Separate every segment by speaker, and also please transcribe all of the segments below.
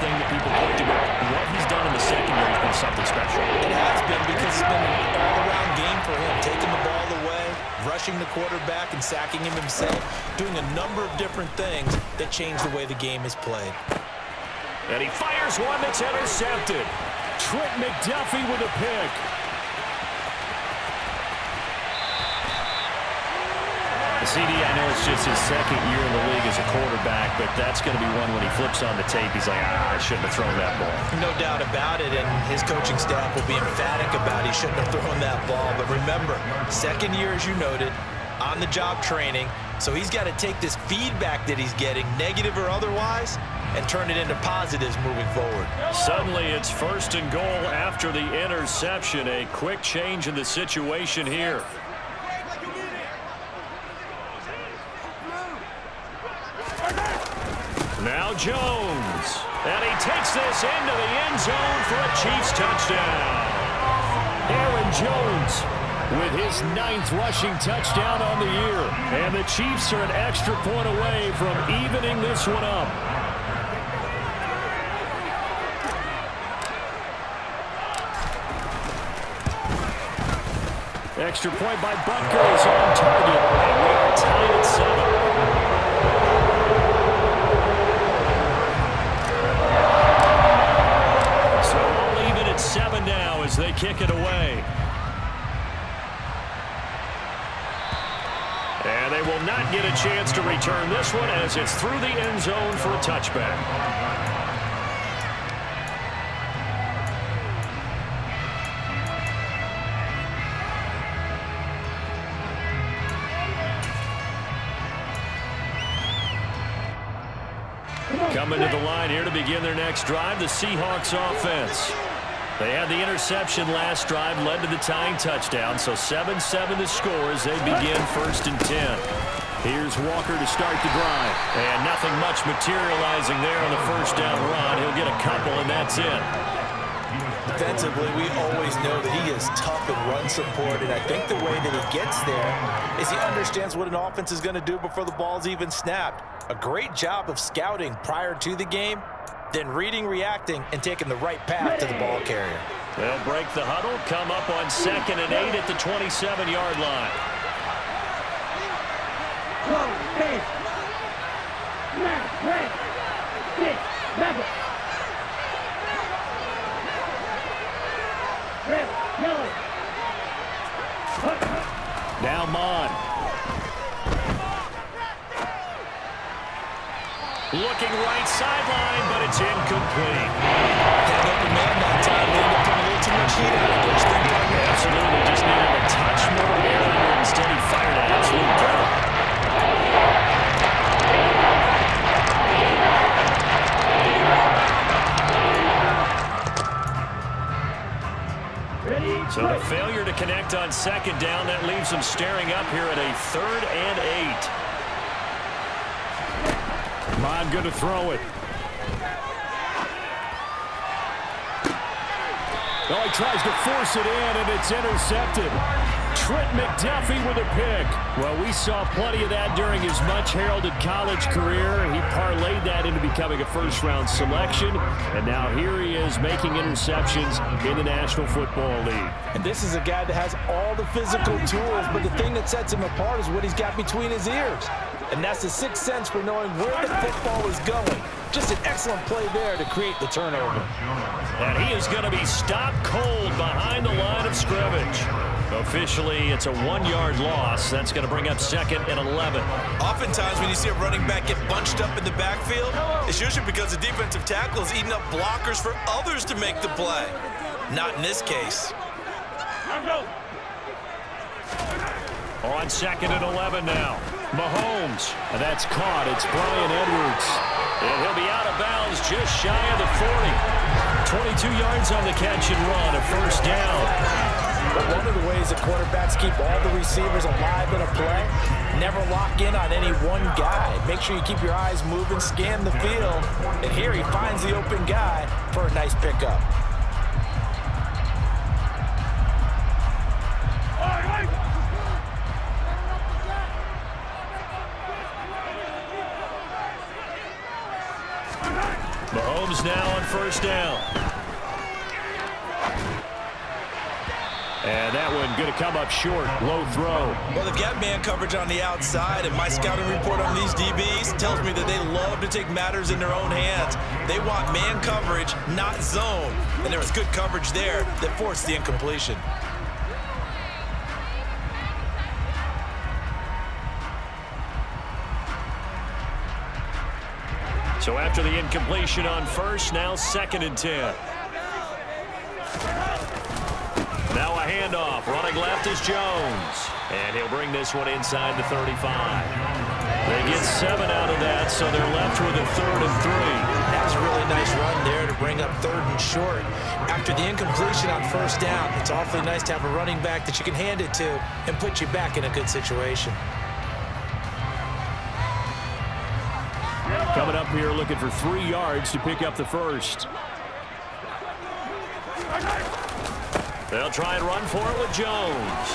Speaker 1: thing that people point to, but what he's done in the second year has been something special.
Speaker 2: It has been, because it's been an all-around game for him, taking the ball away, rushing the quarterback and sacking him himself, doing a number of different things that change the way the game is played.
Speaker 1: And he fires one that's intercepted. Trent McDuffie with a pick. CD, I know it's just his second year in the league as a quarterback, but that's going to be one when he flips on the tape, he's like, I shouldn't have thrown that ball.
Speaker 2: No doubt about it, and his coaching staff will be emphatic about he shouldn't have thrown that ball. But remember, second year, as you noted, on-the-job training, so he's got to take this feedback that he's getting, negative or otherwise, and turn it into positives moving forward.
Speaker 1: Suddenly, it's 1st and goal after the interception. A quick change in the situation here. Now Jones, and he takes this into the end zone for a Chiefs touchdown. Aaron Jones with his 9th rushing touchdown on the year. And the Chiefs are an extra point away from evening this one up. Extra point by Butker is on target, and we are tied at 7. As they kick it away. And they will not get a chance to return this one as it's through the end zone for a touchback. Coming to the line here to begin their next drive, the Seahawks offense. They had the interception last drive, led to the tying touchdown, so 7-7 the score as they begin 1st and 10. Here's Walker to start the drive, and nothing much materializing there on the first down run. He'll get a couple, and that's it.
Speaker 2: Defensively, we always know that he is tough in run support, and I think the way that he gets there is he understands what an offense is going to do before the ball's even snapped. A great job of scouting prior to the game, then reading, reacting, and taking the right path to the ball carrier.
Speaker 1: They'll break the huddle, come up on 2nd and 8 at the 27-yard line. Now Mon. Looking right sideline, but it's incomplete.
Speaker 2: Had open man that time. They ended up putting a little too much heat on it.
Speaker 1: Absolutely, just needed a touch more air under it. Instead, he fired an absolute barrel. So the failure to connect on 2nd down, that leaves them staring up here at a 3rd and 8. Mon good to throw it. Oh, he tries to force it in, and it's intercepted. Trent McDuffie with a pick. Well, we saw plenty of that during his much-heralded college career. He parlayed that into becoming a first-round selection, and now here he is making interceptions in the National Football League.
Speaker 2: And this is a guy that has all the physical tools, but the thing that sets him apart is what he's got between his ears. And that's the sixth sense for knowing where the football is going. Just an excellent play there to create the turnover.
Speaker 1: And he is going to be stopped cold behind the line of scrimmage. Officially, it's a 1-yard loss. That's going to bring up 2nd and 11.
Speaker 2: Oftentimes when you see a running back get bunched up in the backfield, it's usually because the defensive tackle is eating up blockers for others to make the play. Not in this case.
Speaker 1: On 2nd and 11 now. Mahomes. And that's caught. It's Brian Edwards. And he'll be out of bounds just shy of the 40. 22 yards on the catch and run. A first down.
Speaker 2: But one of the ways that quarterbacks keep all the receivers alive in a play, never lock in on any one guy. Make sure you keep your eyes moving, scan the field. And here he finds the open guy for a nice pickup.
Speaker 1: Mahomes now on first down. And that one going to come up short. Low throw.
Speaker 2: Well, they've got man coverage on the outside, and my scouting report on these DBs tells me that they love to take matters in their own hands. They want man coverage, not zone. And there was good coverage there that forced the incompletion.
Speaker 1: So after the incompletion on first, now 2nd and 10. Now a handoff. Running left is Jones. And he'll bring this one inside the 35. They get 7 out of that, so they're left with a 3rd and 3.
Speaker 2: That was a really nice run there to bring up 3rd and short. After the incompletion on first down, it's awfully nice to have a running back that you can hand it to and put you back in a good situation.
Speaker 1: Coming up here looking for 3 yards to pick up the first. They'll try and run for it with Jones.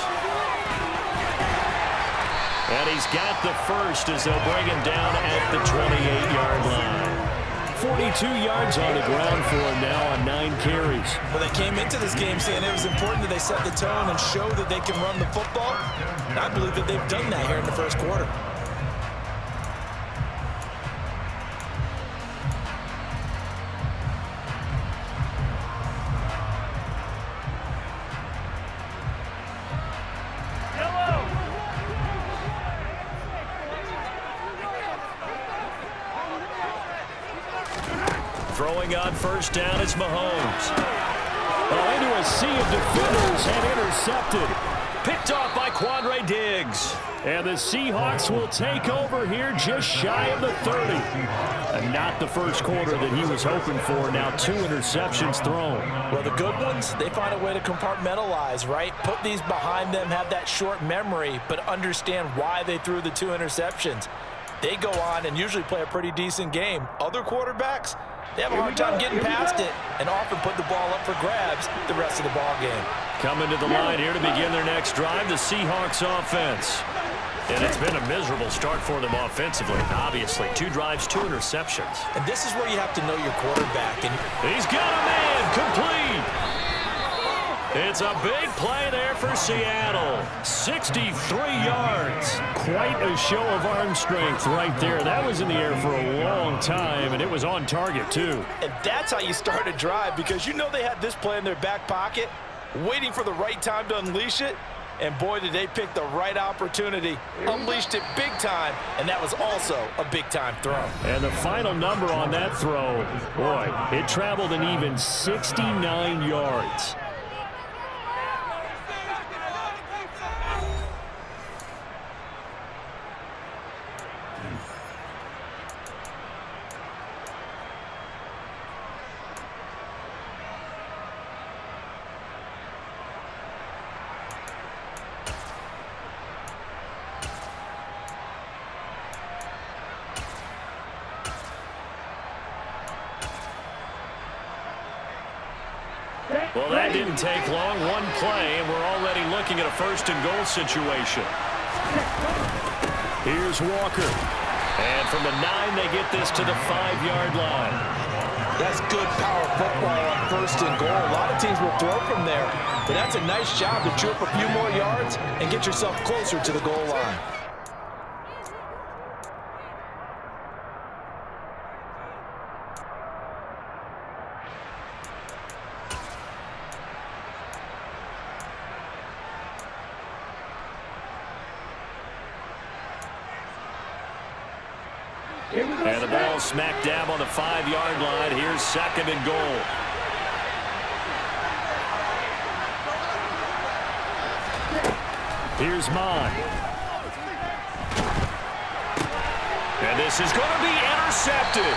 Speaker 1: And he's got the first as they'll bring him down at the 28-yard line. 42 yards on the ground for him now on 9 carries.
Speaker 2: Well, they came into this game saying it was important that they set the tone and show that they can run the football. And I believe that they've done that here in the first quarter.
Speaker 1: Throwing on first down, it's Mahomes. Oh, into a sea of defenders and intercepted. Picked off by Quandre Diggs. And the Seahawks will take over here just shy of the 30. And not the first quarter that he was hoping for. Now 2 interceptions thrown.
Speaker 2: Well, the good ones, they find a way to compartmentalize, right? Put these behind them, have that short memory, but understand why they threw the 2 interceptions. They go on and usually play a pretty decent game. Other quarterbacks, they have a hard time getting past it and often put the ball up for grabs the rest of the ball game.
Speaker 1: Coming to the line here to begin their next drive, the Seahawks offense. And it's been a miserable start for them offensively. Obviously, 2 drives, 2 interceptions.
Speaker 2: And this is where you have to know your quarterback. And
Speaker 1: he's got a man complete. It's a big play there for Seattle. 63 yards. Quite a show of arm strength right there. That was in the air for a long time, and it was on target, too.
Speaker 2: And that's how you start a drive, because you know they had this play in their back pocket, waiting for the right time to unleash it. And boy, did they pick the right opportunity. Unleashed it big time, and that was also a big-time throw.
Speaker 1: And the final number on that throw, boy, it traveled an even 69 yards. Well, that didn't take long. 1 play, and we're already looking at a 1st and goal situation. Here's Walker. And from the 9, they get this to the 5-yard line.
Speaker 2: That's good power football on 1st and goal. A lot of teams will throw from there, but that's a nice job to chew up a few more yards and get yourself closer to the goal line.
Speaker 1: And the ball smack dab on the 5-yard line. Here's 2nd and goal. Here's Mon. And this is going to be intercepted.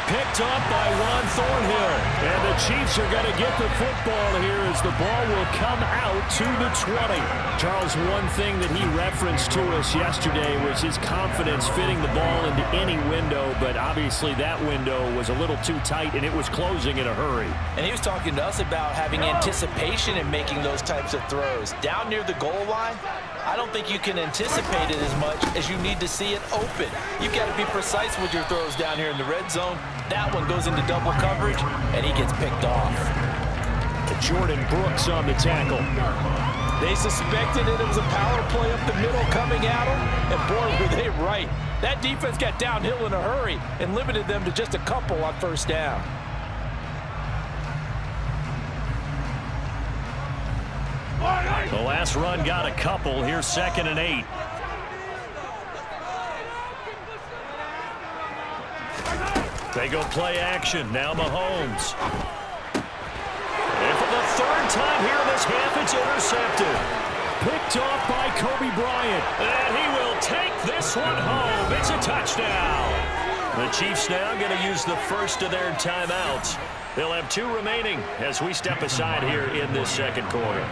Speaker 1: Picked up by Ron Thornhill. And the Chiefs are going to get the football here as the ball will come out to the 20. Charles, one thing that he referenced to us yesterday was his confidence fitting the ball into any window, but obviously that window was a little too tight and it was closing in a hurry.
Speaker 2: And he was talking to us about having anticipation in making those types of throws. Down near the goal line, I don't think you can anticipate it as much as you need to see it open. You've got to be precise with your throws down here in the red zone. That one goes into double coverage, and he gets picked off.
Speaker 1: Jordan Brooks on the tackle.
Speaker 2: They suspected it was a power play up the middle coming at them, and boy, were they right. That defense got downhill in a hurry and limited them to just a couple on first down.
Speaker 1: The last run got a couple. Here's 2nd and 8. They go play action. Now Mahomes. And for the 3rd time here in this half, it's intercepted. Picked off by Kobe Bryant. And he will take this one home. It's a touchdown. The Chiefs now going to use the first of their timeouts. They'll have 2 remaining as we step aside here in this 2nd quarter.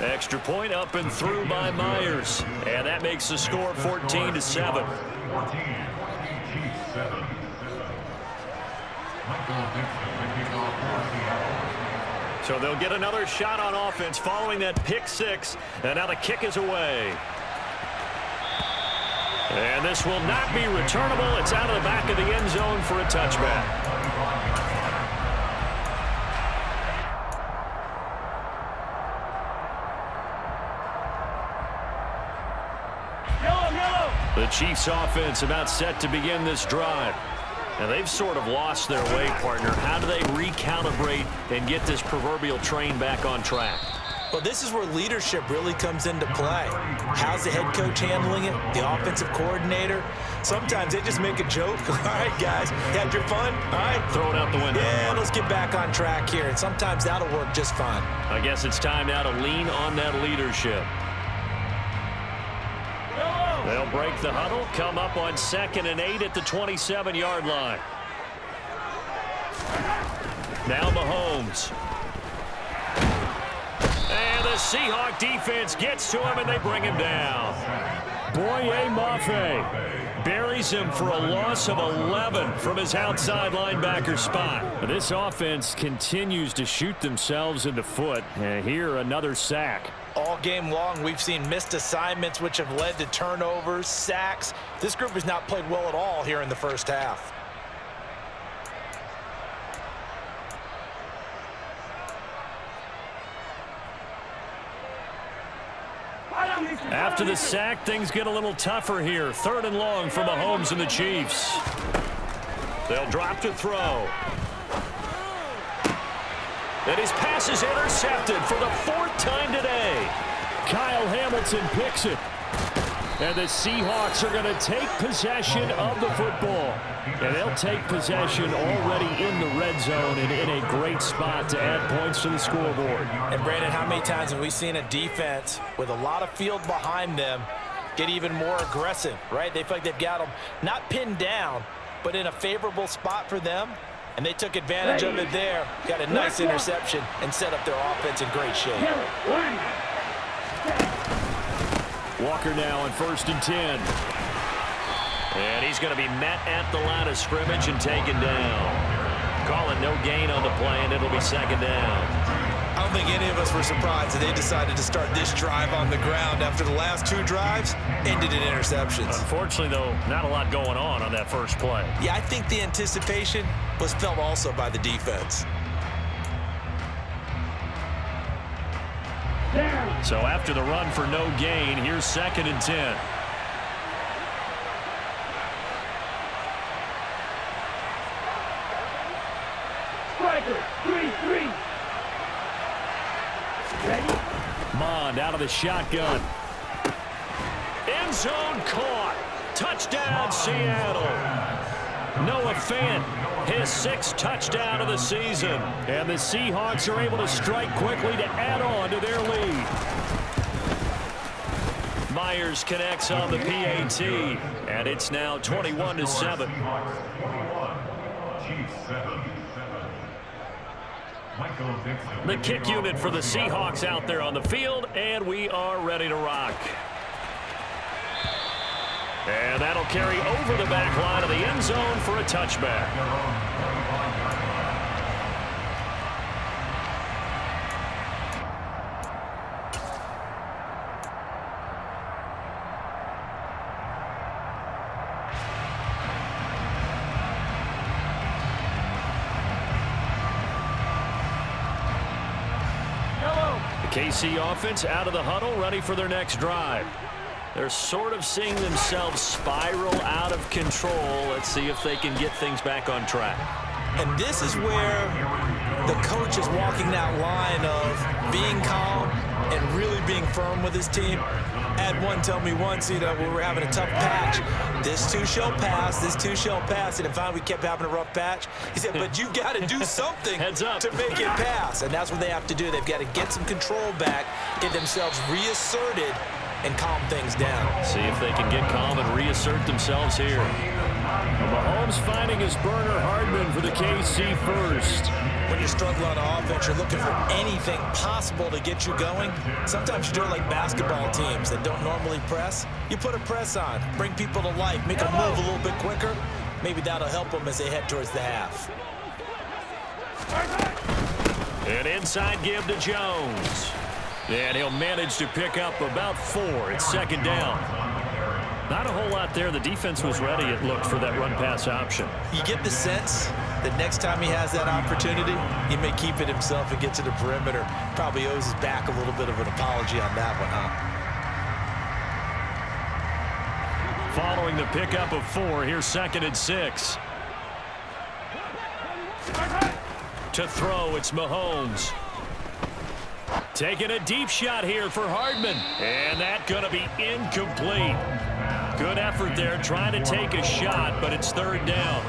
Speaker 1: Extra point up and through by Myers. And that makes the score 14-7. So they'll get another shot on offense following that pick 6. And now the kick is away. And this will not be returnable. It's out of the back of the end zone for a touchback. The Chiefs offense about set to begin this drive. And they've sort of lost their way, partner. How do they recalibrate and get this proverbial train back on track?
Speaker 2: Well, this is where leadership really comes into play. How's the head coach handling it? The offensive coordinator? Sometimes they just make a joke. All right, guys, you had your fun? All right.
Speaker 1: Throw it out the window.
Speaker 2: Yeah, let's get back on track here. And sometimes that'll work just fine.
Speaker 1: I guess it's time now to lean on that leadership. They'll break the huddle, come up on 2nd and 8 at the 27-yard line. Now Mahomes. And the Seahawks defense gets to him, and they bring him down. Boye Mafe buries him for a loss of 11 from his outside linebacker spot. This offense continues to shoot themselves in the foot. And here, another sack.
Speaker 2: All game long, we've seen missed assignments, which have led to turnovers, sacks. This group has not played well at all here in the first half.
Speaker 1: After the sack, things get a little tougher here. 3rd and long for Mahomes and the Chiefs. They'll drop to throw. And his pass is intercepted for the 4th time today. Kyle Hamilton picks it. And the Seahawks are going to take possession of the football. And they'll take possession already in the red zone and in a great spot to add points to the scoreboard.
Speaker 2: And Brandon, how many times have we seen a defense with a lot of field behind them get even more aggressive, right? They feel like they've got them not pinned down, but in a favorable spot for them. And they took advantage of it there. Got a nice interception and set up their offense in great shape.
Speaker 1: Walker now on 1st and 10. And he's going to be met at the line of scrimmage and taken down. Calling no gain on the play, and it'll be 2nd down.
Speaker 2: I don't think any of us were surprised that they decided to start this drive on the ground after the last 2 drives ended in interceptions.
Speaker 1: Unfortunately, though, not a lot going on that first play.
Speaker 2: Yeah, I think the anticipation was felt also by the defense.
Speaker 1: So after the run for no gain, here's 2nd and 10.
Speaker 3: Striker, 3-3. Ready?
Speaker 1: Mond out of the shotgun. End zone caught. Touchdown, Seattle. Noah Fant, his 6th touchdown of the season. And the Seahawks are able to strike quickly to add on to their lead. Myers connects on the PAT, and it's now 21-7. The kick unit for the Seahawks out there on the field, and we are ready to rock. And that'll carry over the back line of the end zone for a touchback. KC offense out of the huddle, ready for their next drive. They're sort of seeing themselves spiral out of control. Let's see if they can get things back on track.
Speaker 2: And this is where the coach is walking that line of being calm and really being firm with his team. Had one tell me once, when we were having a tough patch, this too shall pass, this too shall pass. And finally we kept having a rough patch. He said, but you've got to do something to make it pass. And that's what they have to do. They've got to get some control back, get themselves reasserted, and calm things down.
Speaker 1: See if they can get calm and reassert themselves here. Mahomes finding his burner Hardman for the KC first.
Speaker 2: When you're struggling on offense, you're looking for anything possible to get you going. Sometimes you do it like basketball teams that don't normally press. You put a press on, bring people to life, make them move a little bit quicker. Maybe that'll help them as they head towards the half.
Speaker 1: An inside give to Jones. And he'll manage to pick up about 4. It's second down. Not a whole lot there. The defense was ready, it looked, for that run-pass option. You
Speaker 2: get the sense that next time he has that opportunity, he may keep it himself and get to the perimeter. Probably owes his back a little bit of an apology on that one, huh?
Speaker 1: Following the pickup of 4, here's 2nd and 6. To throw, it's Mahomes. Taking a deep shot here for Hardman. And that's going to be incomplete. Good effort there trying to take a shot, but it's 3rd down.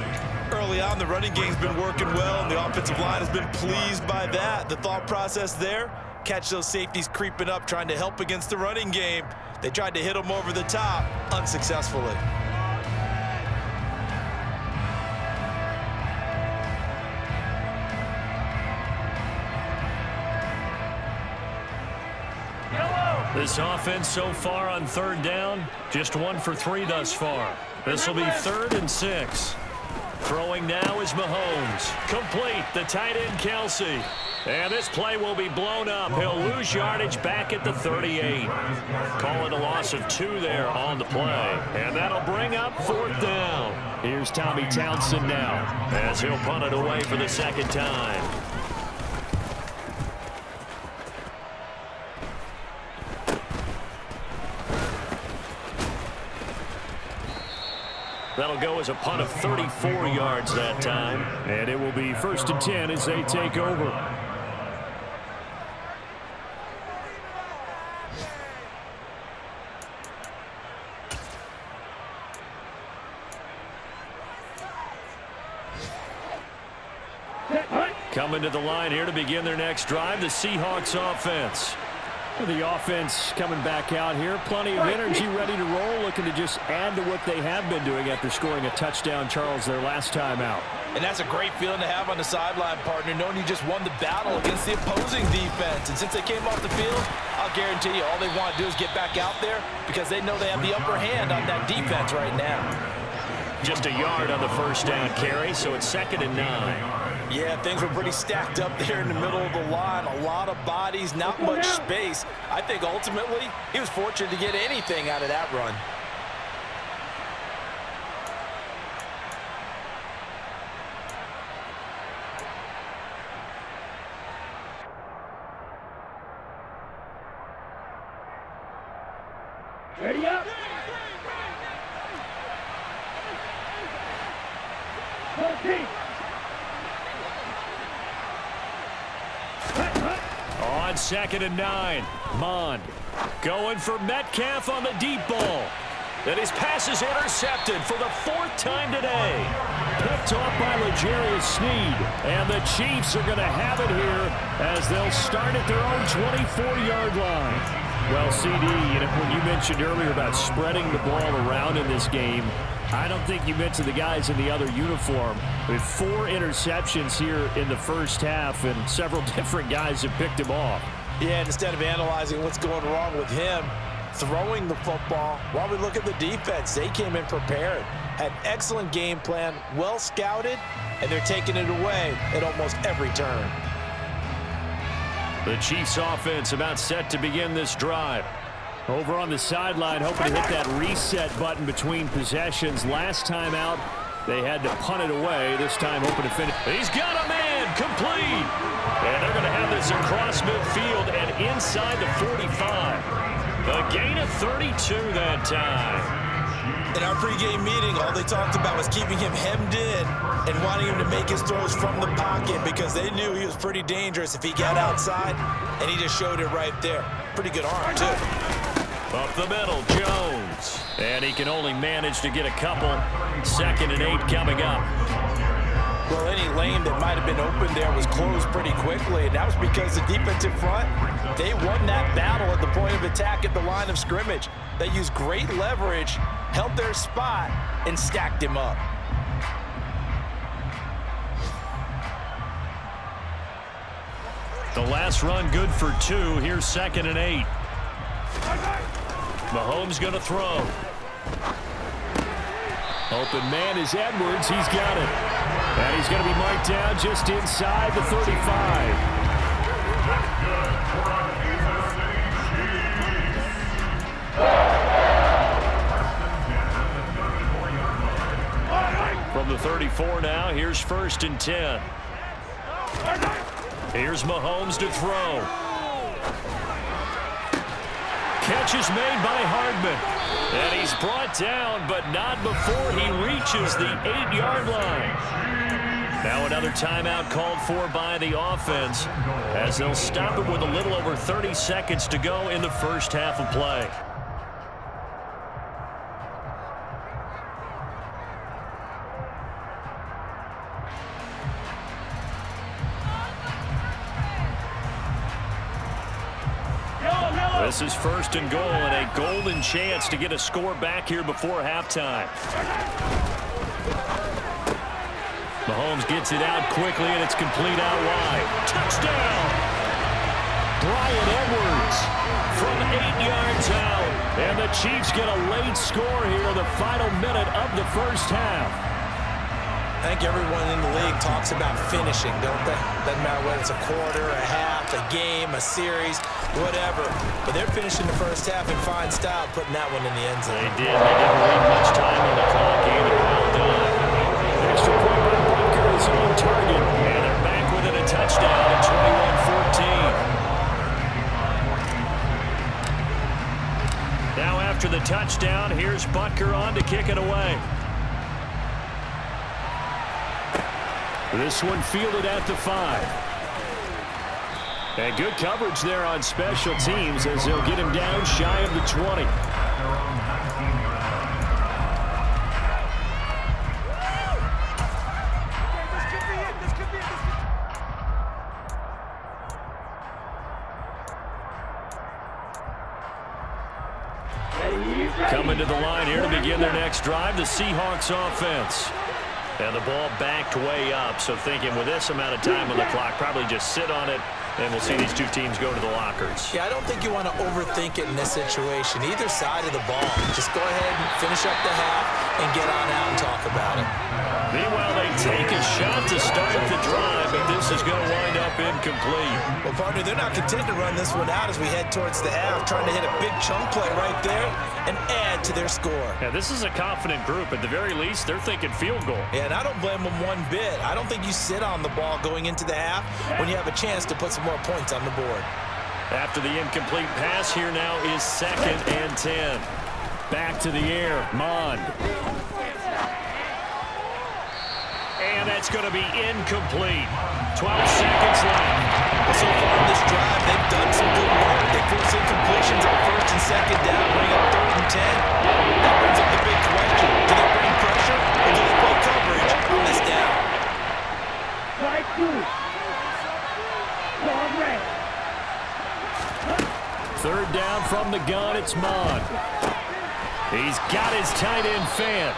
Speaker 2: Early on, the running game's been working well, and the offensive line has been pleased by that. The thought process there, catch those safeties creeping up, trying to help against the running game. They tried to hit them over the top, unsuccessfully.
Speaker 1: This offense so far on 3rd down, just 1 for 3 thus far. This will be 3rd and 6. Throwing now is Mahomes. Complete, the tight end Kelsey. And this play will be blown up. He'll lose yardage back at the 38. Call it a loss of 2 there on the play. And that'll bring up 4th down. Here's Tommy Townsend now as he'll punt it away for the 2nd time. That'll go as a punt of 34 yards that time. And it will be 1st and 10 as they take over. Coming to the line here to begin their next drive, the Seahawks offense. The offense coming back out here. Plenty of energy, ready to roll, looking to just add to what they have been doing after scoring a touchdown, Charles, their last time out.
Speaker 2: And that's a great feeling to have on the sideline, partner, knowing you just won the battle against the opposing defense. And since they came off the field, I'll guarantee you all they want to do is get back out there because they know they have the upper hand on that defense right now.
Speaker 1: Just a yard on the 1st down carry, so it's 2nd and 9.
Speaker 2: Yeah, things were pretty stacked up there in the middle of the line. A lot of bodies, not much space. I think ultimately he was fortunate to get anything out of that run.
Speaker 3: Ready up. 14.
Speaker 1: On 2nd and 9, Mond going for Metcalf on the deep ball. And his pass is intercepted for the 4th time today. Picked off by L'Jarius Sneed. And the Chiefs are going to have it here as they'll start at their own 24-yard line. Well, CD, when you mentioned earlier about spreading the ball around in this game, I don't think you mentioned the guys in the other uniform. With 4 interceptions here in the first half, and several different guys have picked him off.
Speaker 2: Yeah, and instead of analyzing what's going wrong with him, throwing the football, while we look at the defense, they came in prepared, had excellent game plan, well scouted, and they're taking it away at almost every turn.
Speaker 1: The Chiefs offense about set to begin this drive. Over on the sideline, hoping to hit that reset button between possessions. Last time out, they had to punt it away. This time hoping to finish. He's got a man, complete. And they're going to have this across midfield and inside the 45. A gain of 32 that time.
Speaker 2: In our pregame meeting, all they talked about was keeping him hemmed in and wanting him to make his throws from the pocket because they knew he was pretty dangerous if he got outside, and he just showed it right there. Pretty good arm, too.
Speaker 1: Up the middle, Jones. And he can only manage to get a couple. 2nd and 8 coming up.
Speaker 2: Well, any lane that might have been open there was closed pretty quickly, and that was because the defensive front, they won that battle at the point of attack at the line of scrimmage. They used great leverage, held their spot, and stacked him up.
Speaker 1: The last run good for 2. Here's 2nd and 8. Mahomes going to throw. Open man is Edwards. He's got it. And he's going to be marked down just inside the 35. From the 34 now, here's 1st and 10. Here's Mahomes to throw. Catch is made by Hardman. And he's brought down, but not before he reaches the 8-yard line. Now another timeout called for by the offense as they'll stop it with a little over 30 seconds to go in the first half of play. This is 1st and goal and a golden chance to get a score back here before halftime. Mahomes gets it out quickly, and it's complete out wide. Touchdown! Bryan Edwards from 8 yards out. And the Chiefs get a late score here in the final minute of the first half.
Speaker 2: I think everyone in the league talks about finishing, don't they? Doesn't matter whether it's a quarter, a half, a game, a series, whatever. But they're finishing the first half in fine style, putting that one in the end zone.
Speaker 1: They did. They didn't leave much time on the clock either. Well done. Extra point by Butker is on target. And they're back within a touchdown at 21-14. Now after the touchdown, here's Butker on to kick it away. This one fielded at the 5. And good coverage there on special teams as they'll get him down shy of the 20. Coming to the line here to begin their next drive, the Seahawks offense. And the ball backed way up, so thinking with this amount of time on the clock, probably just sit on it, and we'll see these two teams go to the lockers.
Speaker 2: Yeah, I don't think you want to overthink it in this situation. Either side of the ball. Just go ahead and finish up the half and get on out and talk about it.
Speaker 1: Meanwhile, they take a shot to start the drive, but this is going to wind up incomplete.
Speaker 2: Well, partner, they're not content to run this one out as we head towards the half, trying to hit a big chunk play right there and add to their score.
Speaker 1: Yeah, this is a confident group. At the very least, they're thinking field goal.
Speaker 2: Yeah, and I don't blame them one bit. I don't think you sit on the ball going into the half when you have a chance to put some more points on the board.
Speaker 1: After the incomplete pass, here now is 2nd and 10. Back to the air, Mond. And that's going to be incomplete. 12 seconds left.
Speaker 2: So far in this drive, they've done some good work. They force incompletions on 1st and 2nd down, bring up 3rd and 10. That brings up the big question. Do they bring pressure or do they play coverage on this down?
Speaker 3: Strike 2. Long range.
Speaker 1: 3rd down from the gun, it's Mond. He's got his tight end Fant.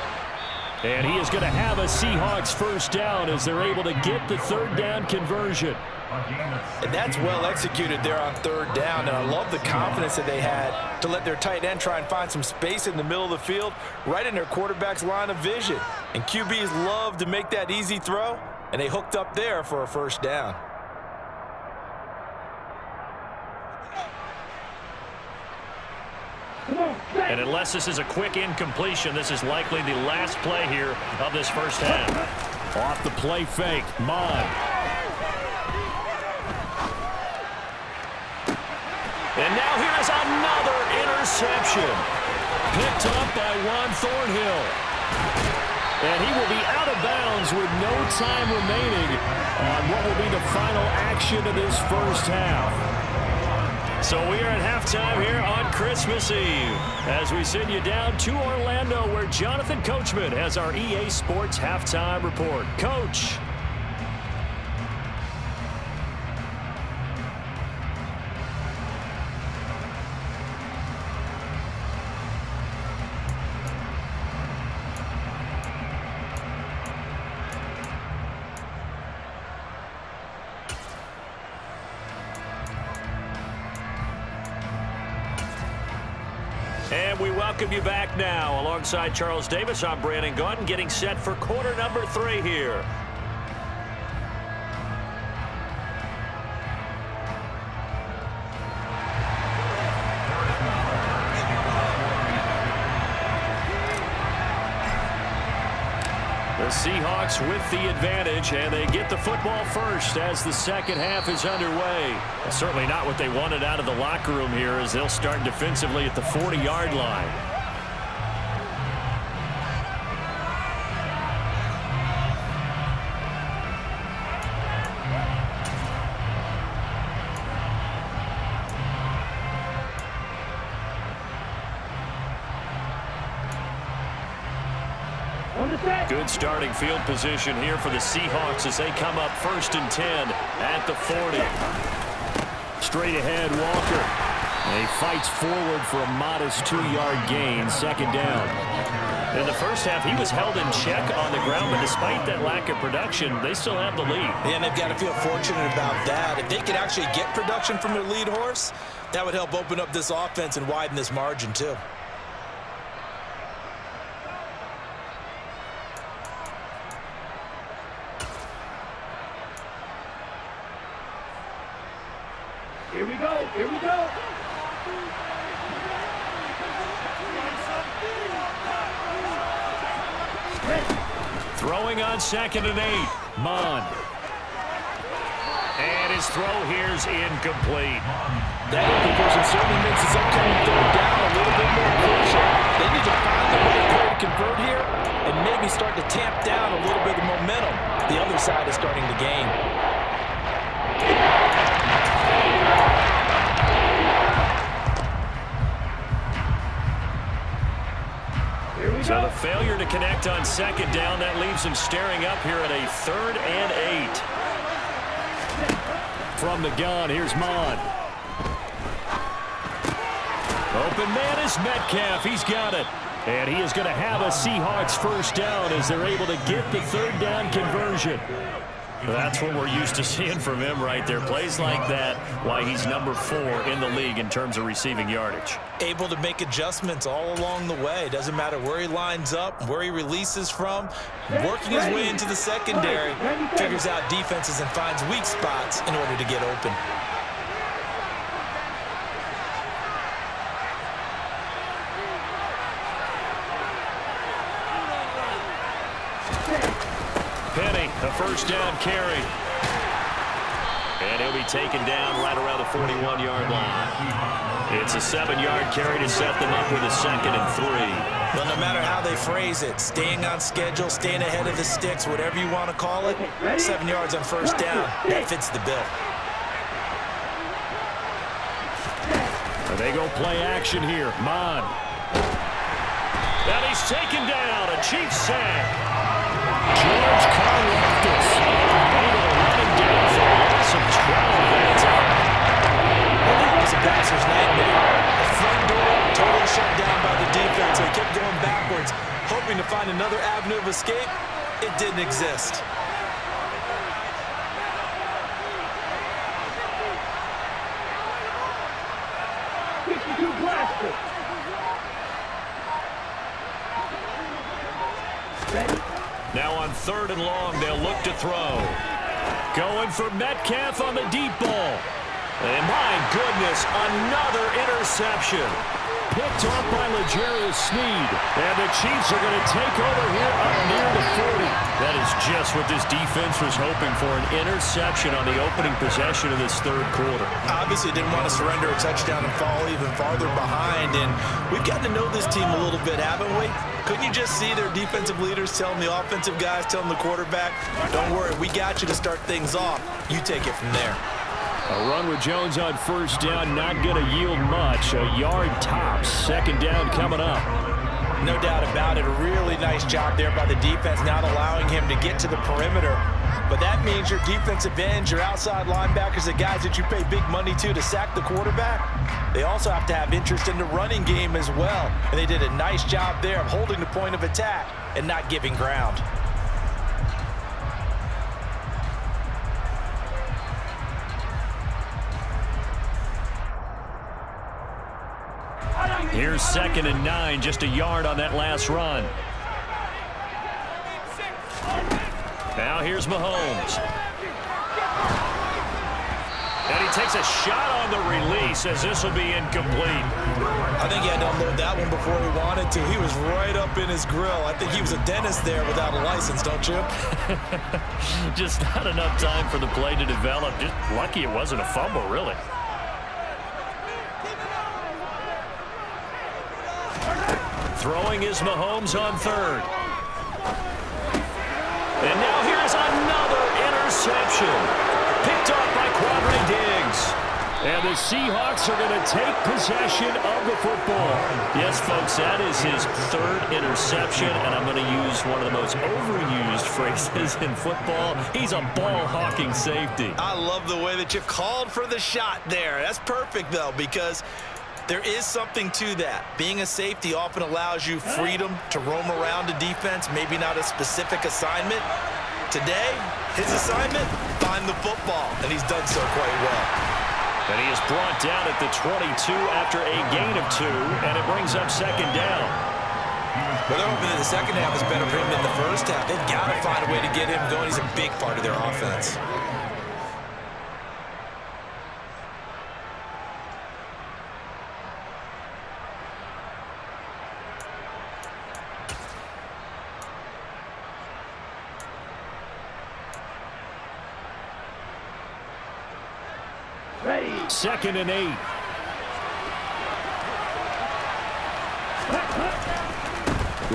Speaker 1: And he is going to have a Seahawks first down as they're able to get the 3rd down conversion.
Speaker 2: And that's well executed there on 3rd down. And I love the confidence that they had to let their tight end try and find some space in the middle of the field, right in their quarterback's line of vision. And QBs love to make that easy throw, and they hooked up there for a first down.
Speaker 1: And unless this is a quick incompletion, this is likely the last play here of this first half. Off the play fake, Mond. interception. Picked up by Juan Thornhill. And he will be out of bounds with no time remaining on what will be the final action of this first half. So we are at halftime here on Christmas Eve as we send you down to Orlando where Jonathan Coachman has our EA Sports Halftime Report. Coach. And we welcome you back now. Alongside Charles Davis, I'm Brandon Gaudin, getting set for quarter number 3 here. The Seahawks with the advantage, and they get the football first as the second half is underway. Certainly not what they wanted out of the locker room here as they'll start defensively at the 40-yard line. Good starting field position here for the Seahawks as they come up 1st and 10 at the 40. Straight ahead, Walker. And he fights forward for a modest 2-yard gain, second down. In the first half, he was held in check on the ground, but despite that lack of production, they still have the lead.
Speaker 2: Yeah, and they've got to feel fortunate about that. If they could actually get production from their lead horse, that would help open up this offense and widen this margin too.
Speaker 3: Here we go. Here we go.
Speaker 1: Throwing on 2nd and 8. Mon. And his throw here's incomplete.
Speaker 2: That incompletion certainly makes his upcoming third down a little bit more crucial. They need to find the right play to convert here and maybe start to tamp down a little bit of momentum. The other side is starting to gain.
Speaker 1: So the failure to connect on 2nd down, that leaves him staring up here at a 3rd and 8. From the gun, here's Mon. Open man is Metcalf. He's got it. And he is going to have a Seahawks first down as they're able to get the 3rd down conversion. That's what we're used to seeing from him right there. Plays like that, why he's number 4 in the league in terms of receiving yardage.
Speaker 2: Able to make adjustments all along the way. Doesn't matter where he lines up, where he releases from. Working his way into the secondary. Figures out defenses and finds weak spots in order to get open.
Speaker 1: Penny, a first down carry. And he'll be taken down right around the 41-yard line. It's a 7-yard carry to set them up with a 2nd and 3.
Speaker 2: Well, no matter how they phrase it, staying on schedule, staying ahead of the sticks, whatever you want to call it, 7 yards on first down, that fits the bill.
Speaker 1: And they go play action here. Mon. And he's taken down. A Chiefs sack. George Karlaftis able to run him down for a loss of 12 that time.
Speaker 2: Well, that was a passer's nightmare. The front door totally shut down by the defense. They kept going backwards, hoping to find another avenue of escape. It didn't exist.
Speaker 1: Now on 3rd and long, they'll look to throw. Going for Metcalf on the deep ball. And my goodness, another interception. picked off by L'Jarius Sneed. And the Chiefs are going to take over here up near the 40. That is just what this defense was hoping for, an interception on the opening possession of this third quarter.
Speaker 2: Obviously didn't want to surrender a touchdown and fall even farther behind, and we've gotten to know this team a little bit, haven't we? Couldn't you just see their defensive leaders telling the offensive guys, telling the quarterback, don't worry, we got you to start things off. You take it from there.
Speaker 1: A run with Jones on first down, not going to yield much. A yard tops. Second down coming up.
Speaker 2: No doubt about it. A really nice job there by the defense, not allowing him to get to the perimeter. But that means your defensive ends, your outside linebackers, the guys that you pay big money to sack the quarterback, they also have to have interest in the running game as well. And they did a nice job there of holding the point of attack and not giving ground.
Speaker 1: Here's 2nd and 9, just a yard on that last run. Now here's Mahomes. And he takes a shot on the release as this will be incomplete.
Speaker 2: I think he had to unload that one before he wanted to. He was right up in his grill. I think he was a dentist there without a license, don't you?
Speaker 1: Just not enough time for the play to develop. Just lucky it wasn't a fumble, really. Throwing is Mahomes on third. And now here's another interception. Picked off by Quadre Diggs. And the Seahawks are going to take possession of the football. Yes, folks, that is his third interception, and I'm going to use one of the most overused phrases in football. He's a ball-hawking safety.
Speaker 2: I love the way that you called for the shot there. That's perfect, though, because there is something to that. Being a safety often allows you freedom to roam around a defense, maybe not a specific assignment. Today, his assignment, find the football, and he's done so quite well.
Speaker 1: And he is brought down at the 22 after a gain of 2, and it brings up second down.
Speaker 2: Well, they're hoping that the second half is better for him than the first half. They've got to find a way to get him going. He's a big part of their offense.
Speaker 3: Ready.
Speaker 1: 2nd and 8.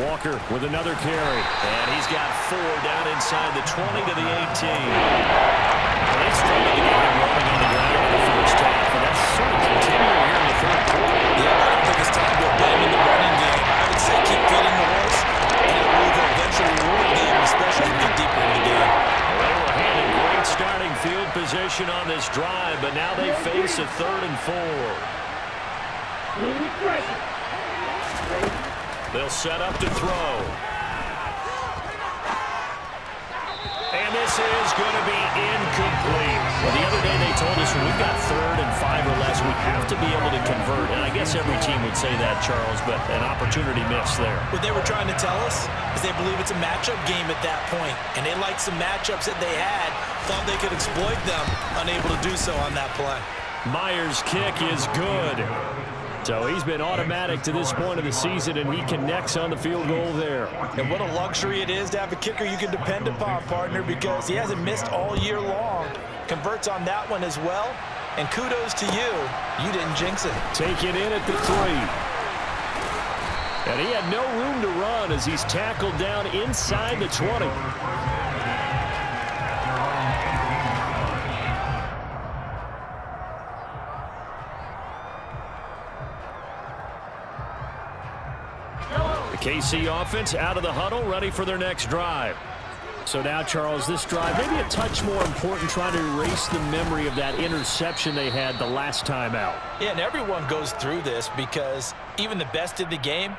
Speaker 1: Walker with another carry. And he's got 4 down inside the 20 to the 18. Well, they started to get him rolling on the ground in the first half, and that's sort of continuing here in the third quarter.
Speaker 2: Yeah, I don't think it's time to abandon the running game. I would say keep feeding the horse, and it will eventually reward them, especially if you get deeper in the game.
Speaker 1: They were handing great starting field position on this drive, but now they face a 3rd and 4. They'll set up to throw. And this is going to be incomplete. Well, the other day they told us when we've got 3rd and 5 or less, we have to be able to convert. And I guess every team would say that, Charles, but an opportunity missed there.
Speaker 2: What they were trying to tell us is they believe it's a matchup game at that point. And they liked some matchups that they had, thought they could exploit them, unable to do so on that play.
Speaker 1: Myers' kick is good. So he's been automatic to this point of the season, and he connects on the field goal there.
Speaker 2: And what a luxury it is to have a kicker you can depend upon, partner, because he hasn't missed all year long. Converts on that one as well. And kudos to you. You didn't jinx it.
Speaker 1: Take it in at the 3. And he had no room to run as he's tackled down inside the 20. KC offense out of the huddle, ready for their next drive. So now, Charles, this drive maybe a touch more important, trying to erase the memory of that interception they had the last time out.
Speaker 2: Yeah, and everyone goes through this because even the best in the game,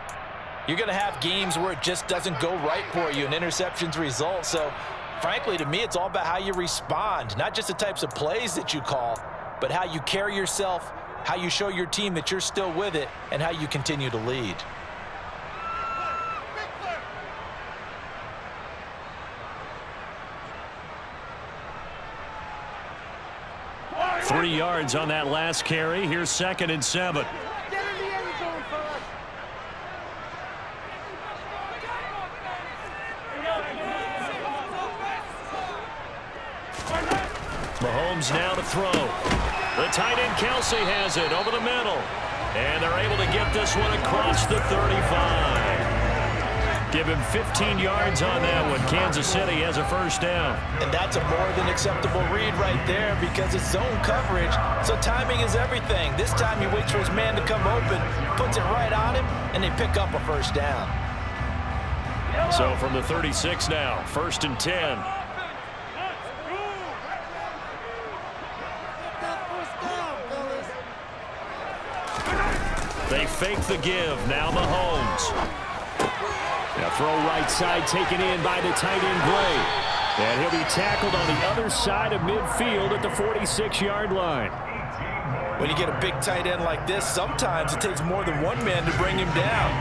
Speaker 2: you're going to have games where it just doesn't go right for you and interceptions result. So, frankly, to me, it's all about how you respond, not just the types of plays that you call, but how you carry yourself, how you show your team that you're still with it, and how you continue to lead.
Speaker 1: 3 yards on that last carry. Here's 2nd and 7.
Speaker 3: Get in the end zone first.
Speaker 1: Mahomes now to throw. The tight end Kelsey has it over the middle. And they're able to get this one across the 35. Give him 15 yards on that one. Kansas City has a first down.
Speaker 2: And that's a more than acceptable read right there because it's zone coverage, so timing is everything. This time he waits for his man to come open, puts it right on him, and they pick up a first down.
Speaker 1: So from the 36 now, 1st and 10. They fake the give. Now Mahomes. Now throw right side taken in by the tight end Gray. And he'll be tackled on the other side of midfield at the 46-yard line.
Speaker 2: When you get a big tight end like this, sometimes it takes more than one man to bring him down.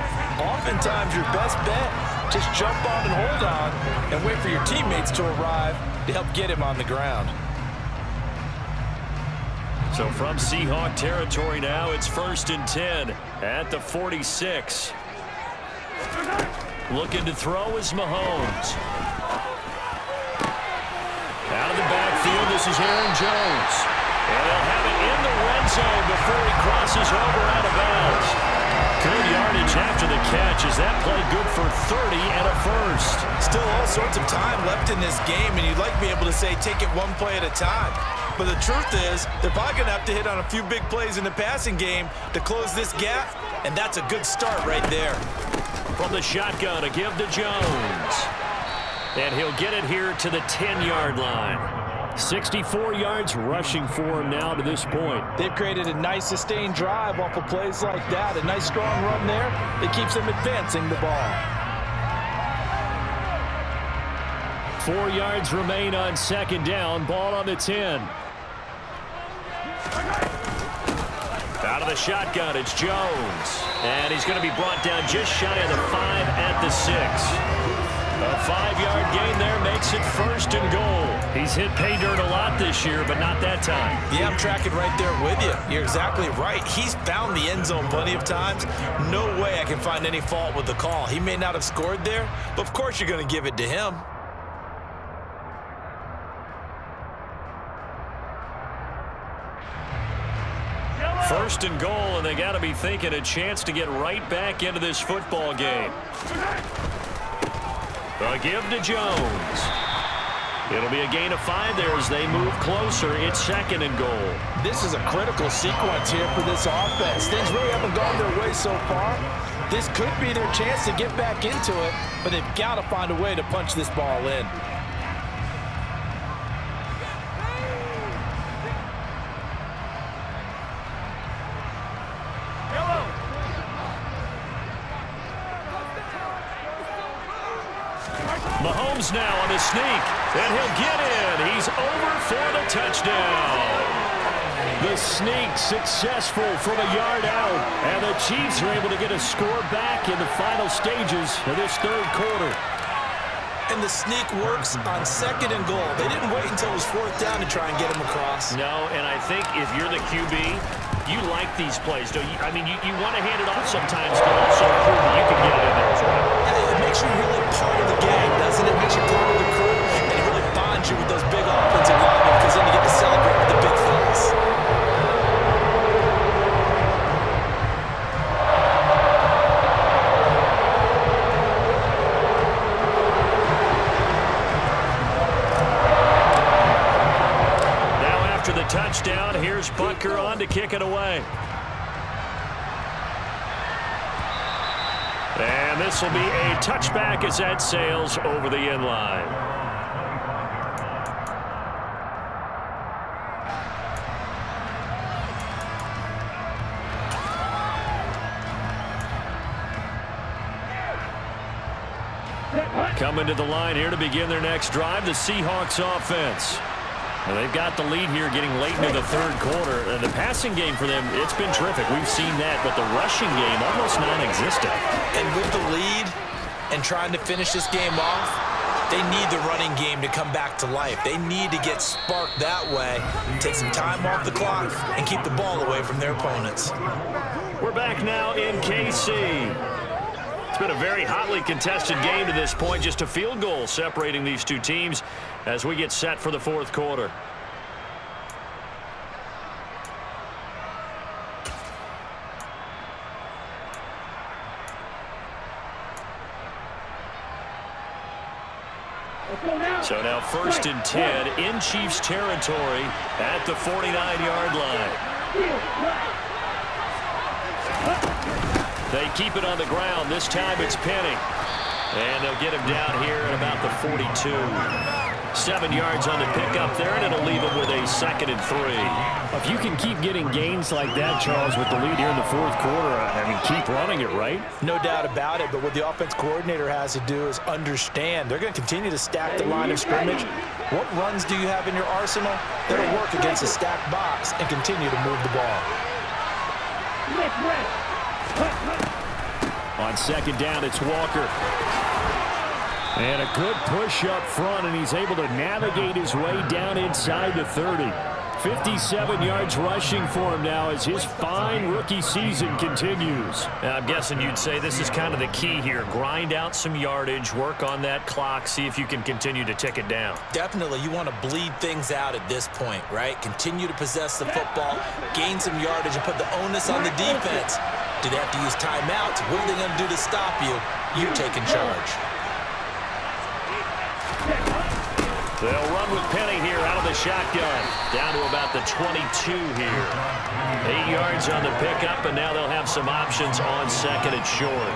Speaker 2: Oftentimes your best bet, just jump on and hold on and wait for your teammates to arrive to help get him on the ground.
Speaker 1: So from Seahawk territory now, it's 1st and 10 at the 46. Looking to throw is Mahomes. Out of the backfield, this is Aaron Jones. And they'll have it in the red zone before he crosses over out of bounds. Good yardage after the catch. Is that play good for 30 and a first?
Speaker 2: Still all sorts of time left in this game, and you'd like to be able to say take it one play at a time. But the truth is, they're probably going to have to hit on a few big plays in the passing game to close this gap, and that's a good start right there.
Speaker 1: From the shotgun, a give to Jones. And he'll get it here to the 10-yard line. 64 yards rushing for him now to this point.
Speaker 2: They've created a nice sustained drive off of plays like that. A nice strong run there that keeps them advancing the ball.
Speaker 1: 4 yards remain on 2nd down. Ball on the 10. Out of the shotgun, it's Jones. And he's going to be brought down just shy of the 5 at the 6. A 5-yard gain there makes it 1st and goal. He's hit pay dirt a lot this year, but not that time.
Speaker 2: Yeah, I'm tracking right there with you. You're exactly right. He's found the end zone plenty of times. No way I can find any fault with the call. He may not have scored there, but of course you're going to give it to him.
Speaker 1: First and goal, and they got to be thinking a chance to get right back into this football game. A give to Jones. It'll be a gain of 5 there as they move closer. It's 2nd and goal.
Speaker 2: This is a critical sequence here for this offense. Things really haven't gone their way so far. This could be their chance to get back into it, but they've got to find a way to punch this ball in.
Speaker 1: Mahomes now on the sneak, and he'll get in. He's over for the touchdown. The sneak successful from a yard out, and the Chiefs are able to get a score back in the final stages of this 3rd quarter.
Speaker 2: And the sneak works on 2nd and goal. They didn't wait until it was 4th down to try and get him across.
Speaker 1: No, and I think if you're the QB, you like these plays, don't you? I mean, you want to hand it off sometimes, but also prove that you can get it in there as well.
Speaker 2: Yeah, it makes you really part of the gang, doesn't it? It makes you part of the crew, and it really bonds you with those big offensive linemen because then you get to celebrate with the big fellas.
Speaker 1: Touchdown. Here's Butker on to kick it away. And this will be a touchback as that sails over the end line. Coming to the line here to begin their next drive, the Seahawks offense. And they've got the lead here getting late into the 3rd quarter. And the passing game for them, it's been terrific. We've seen that, but the rushing game almost non-existent.
Speaker 2: And with the lead and trying to finish this game off, they need the running game to come back to life. They need to get sparked that way, take some time off the clock, and keep the ball away from their opponents.
Speaker 1: We're back now in KC. It's been a very hotly contested game to this point. Just a field goal separating these two teams as we get set for the 4th quarter. So now 1st and 10 in Chiefs territory at the 49-yard line. They keep it on the ground. This time it's Penny. And they'll get him down here at about the 42. 7 yards on the pickup there, and it'll leave him with a 2nd and 3.
Speaker 4: If you can keep getting gains like that, Charles, with the lead here in the 4th quarter, I mean, keep running it, right?
Speaker 2: No doubt about it, but what the offense coordinator has to do is understand. They're going to continue to stack the line of scrimmage. What runs do you have in your arsenal that'll work against a stacked box and continue to move the ball?
Speaker 4: On 2nd down, it's Walker. And a good push up front, and he's able to navigate his way down inside the 30. 57 yards rushing for him now as his fine rookie season continues.
Speaker 1: Now, I'm guessing you'd say this is kind of the key here. Grind out some yardage, work on that clock, see if you can continue to tick it down.
Speaker 2: Definitely, you want to bleed things out at this point, right? Continue to possess the football, gain some yardage, and put the onus on the defense. Do they have to use timeouts? What are they going to do to stop you? You're taking charge.
Speaker 1: They'll run with Penny here out of the shotgun. Down to about the 22 here. 8 yards on the pickup, and now they'll have some options on 2nd and short.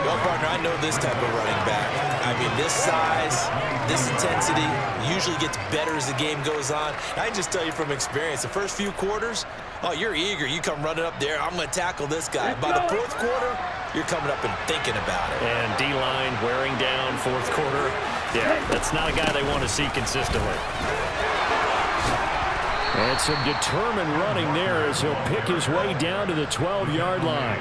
Speaker 2: Well, partner, I know this type of running back. I mean, this size, this intensity usually gets better as the game goes on. And I can just tell you from experience, the first few quarters, oh, you're eager. You come running up there, I'm going to tackle this guy. By the 4th quarter, you're coming up and thinking about it.
Speaker 1: And D-line wearing down 4th quarter. Yeah, that's not a guy they want to see consistently.
Speaker 4: And some determined running there as he'll pick his way down to the 12-yard line.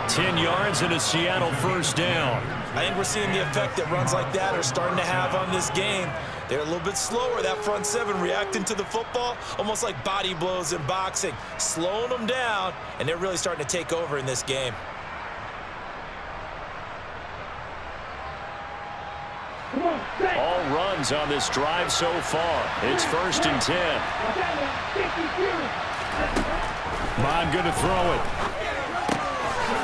Speaker 1: 10 yards and a Seattle 1st down.
Speaker 2: I think we're seeing the effect that runs like that are starting to have on this game. They're a little bit slower, that front 7, reacting to the football, almost like body blows in boxing, slowing them down, and they're really starting to take over in this game.
Speaker 1: All runs on this drive so far. It's 1st and 10.
Speaker 4: Bond going to throw it.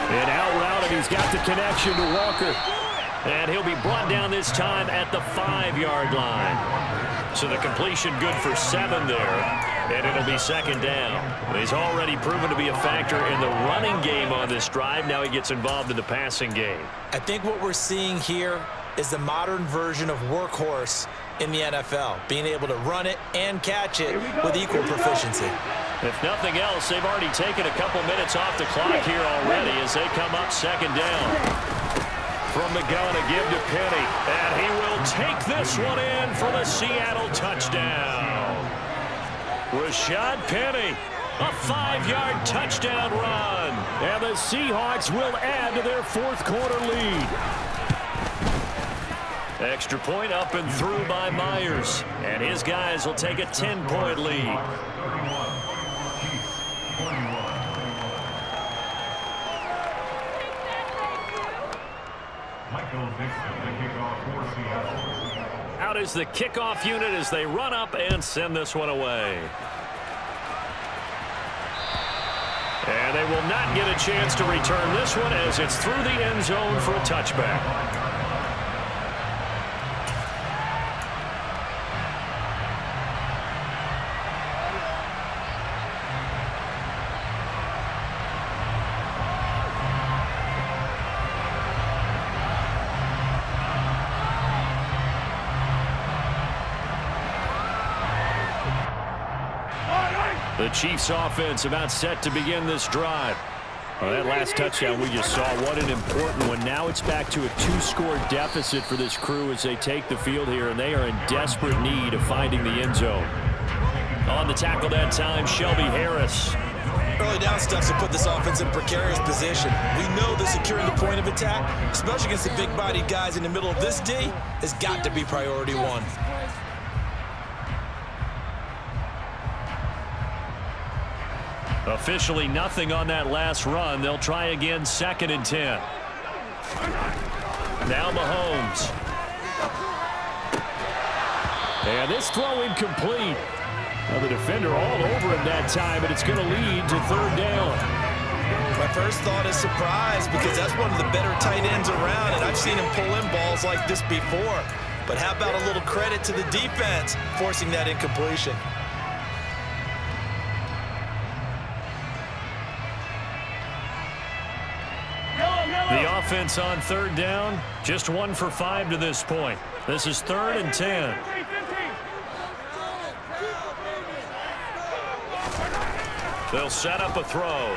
Speaker 4: And out route, and he's got the connection to Walker.
Speaker 1: And he'll be brought down this time at the 5-yard line. So the completion good for 7 there. And it'll be 2nd down. He's already proven to be a factor in the running game on this drive. Now he gets involved in the passing game.
Speaker 2: I think what we're seeing here is the modern version of workhorse in the NFL, being able to run it and catch it with equal proficiency.
Speaker 1: If nothing else, they've already taken a couple minutes off the clock here already as they come up 2nd down. From the gun, a give to Penny, and he will take this one in for the Seattle touchdown. Rashad Penny, a 5-yard touchdown run.
Speaker 4: And the Seahawks will add to their 4th quarter lead.
Speaker 1: Extra point up and through by Myers. And his guys will take a 10-point lead. Out is the kickoff unit as they run up and send this one away. And they will not get a chance to return this one as it's through the end zone for a touchback. The Chiefs offense about set to begin this drive. Well, that last touchdown we just saw, what an important one. Now it's back to a 2-score deficit for this crew as they take the field here, and they are in desperate need of finding the end zone. On the tackle that time, Shelby Harris.
Speaker 2: Early down stuff to put this offense in precarious position. We know that securing the point of attack, especially against the big-bodied guys in the middle of this D, has got to be priority 1.
Speaker 1: Officially nothing on that last run. They'll try again 2nd and 10. Now Mahomes.
Speaker 4: And this throw incomplete. Well, the defender all over him that time, but it's going to lead to 3rd down.
Speaker 2: My first thought is surprise because that's one of the better tight ends around, and I've seen him pull in balls like this before. But how about a little credit to the defense forcing that incompletion?
Speaker 1: The offense on third down, just 1 for 5 to this point. This is 3rd and 10. They'll set up a throw.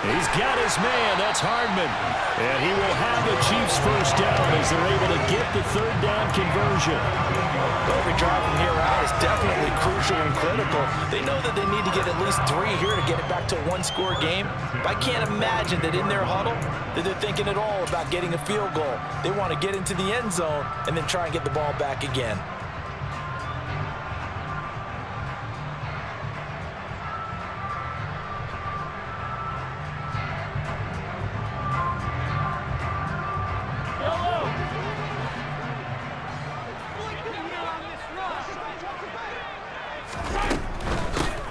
Speaker 1: He's got his man. That's Hardman. And he will have the Chiefs first down as they're able to get the 3rd down conversion.
Speaker 2: Every drive from here out is definitely crucial and critical. They know that they need to get at least 3 here to get it back to a 1-score game. But I can't imagine that in their huddle that they're thinking at all about getting a field goal. They want to get into the end zone and then try and get the ball back again.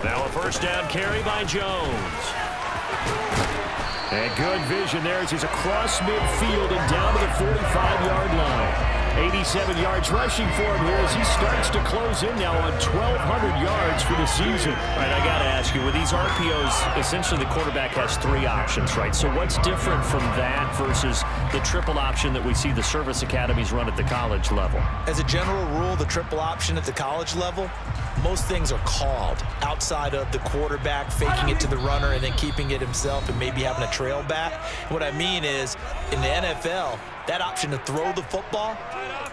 Speaker 1: Now a first down carry by Jones. And good vision there as he's across midfield and down to the 45-yard line. 87 yards rushing for him here as he starts to close in now on 1,200 yards for the season. All right, I got to ask you, with these RPOs, essentially the quarterback has 3 options, right? So what's different from that versus the triple option that we see the service academies run at the college level?
Speaker 2: As a general rule, the triple option at the college level, most things are called outside of the quarterback faking it to the runner and then keeping it himself and maybe having a trail back. What I mean is, in the NFL, that option to throw the football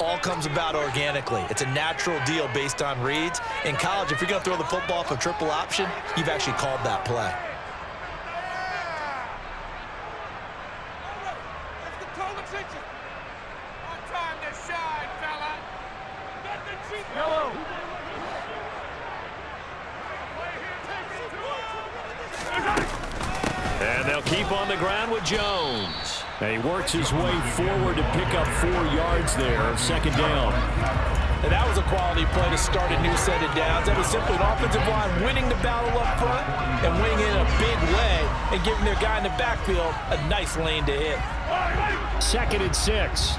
Speaker 2: all comes about organically. It's a natural deal based on reads. In college, if you're going to throw the football for triple option, you've actually called that play.
Speaker 1: And they'll keep on the ground with Jones. And he works his way forward to pick up 4 yards there, 2nd down.
Speaker 2: And that was a quality play to start a new set of downs. That was simply an offensive line winning the battle up front and winning it in a big way and giving their guy in the backfield a nice lane to hit.
Speaker 1: 2nd and 6.